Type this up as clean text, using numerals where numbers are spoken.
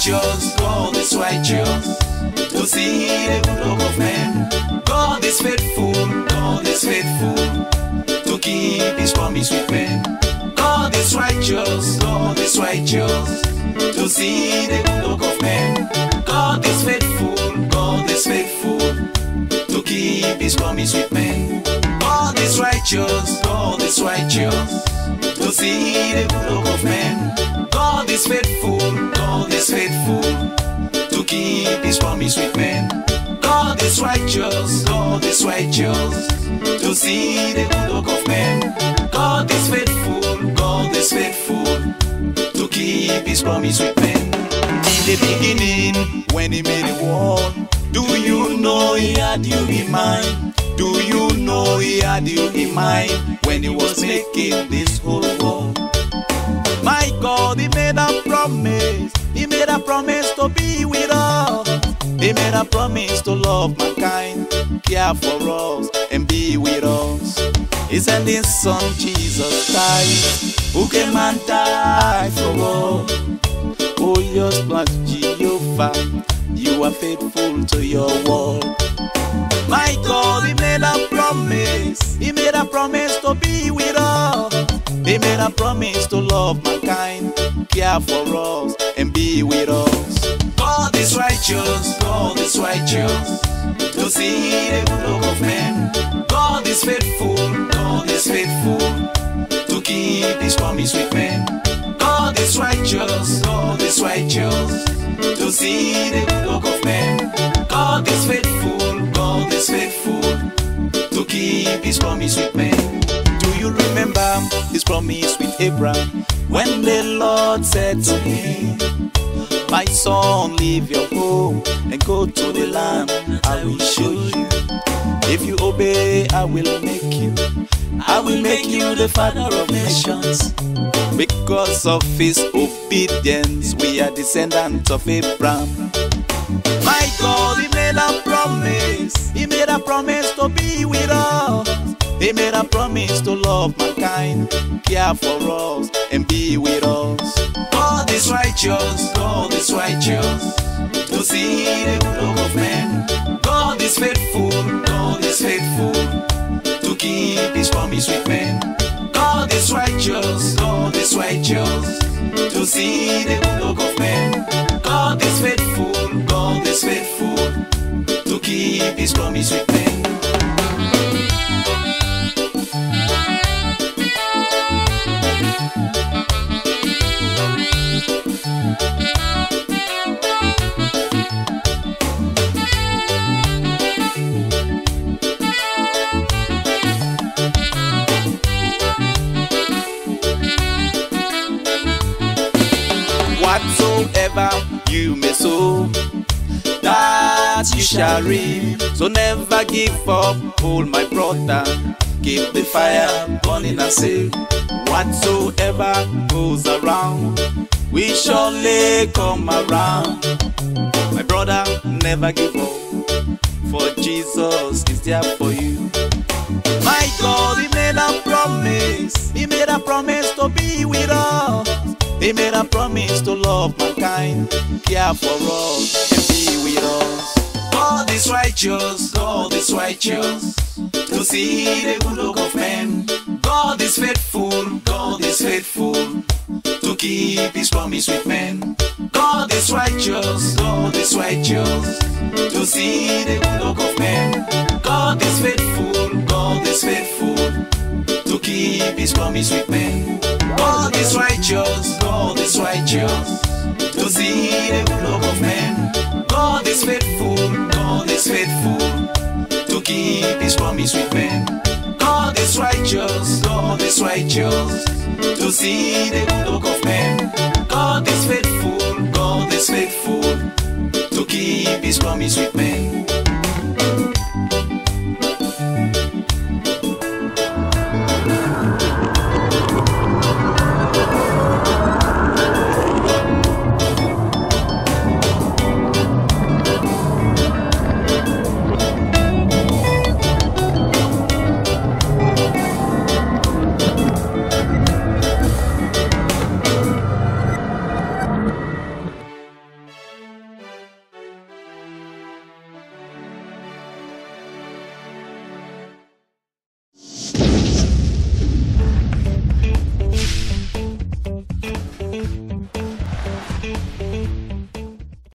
righteous, God is righteous, to see the good work of men. God is faithful, God is faithful, to keep his promise with men. God is righteous, God is righteous, to see the good work of men. God is faithful, God is faithful, to keep his promise with men. God is righteous, God is righteous, to see the good work of men. God is faithful, God is faithful, to keep his promise with men. God is righteous, God is righteous, to see the good work of men. God is faithful, God is faithful, to keep his promise with men. In the beginning, when he made the world, do you know he had you in mind? Do you know he had you in mind when he was making this whole world? My God, he made a promise. He made a promise to be with us. He made a promise to love mankind, care for us, and be with us. He sent his son Jesus Christ, who came and died for us. Oh, yes, bless Jehovah, you are faithful to your word. My God, he made a promise. He made a promise to be with us. He made a promise to love mankind, care for us, and be with us. God is righteous, God is righteous, to see the good work of men. God is faithful, God is faithful, to keep his promise with men. God is righteous, God is righteous, to see the good work of men. God is faithful, God is faithful, to keep his promise with men. Do you remember his promise with Abraham, when the Lord said to him, my son, leave your home and go to the land I will show you. If you obey, I will make you the father of nations. Because of his obedience, we are descendants of Abraham. My God, he made a promise. He made a promise to be with us. He made a promise to love mankind, care for us, and be with us. God is righteous, God is righteous, to see the good work of men. God is faithful, God is faithful, to keep his promise with men. God is righteous, God is righteous, to see the good work of men. God is faithful, God is faithful, to keep his promise with men. Whatsoever you may sow, that you shall reap. So never give up, oh my brother, keep the fire burning and say, whatsoever goes around, we surely come around. My brother, never give up, for Jesus is there for you. My God, he made a promise. He made a promise to be with us. He made a promise to love mankind, care for us, and be with us. God is righteous, God is righteous, to see the good work of men. God is faithful, God is faithful, to keep his promise with men. God is righteous, God is righteous, to see the good work of men. God is faithful, God is faithful, to keep his promise with men. God is righteous, God is righteous, to see the good work of men. God is faithful, God is faithful, to keep his promise with men. God is righteous, God is righteous, to see the good work of men. God is faithful, God is faithful, to keep his promise with men.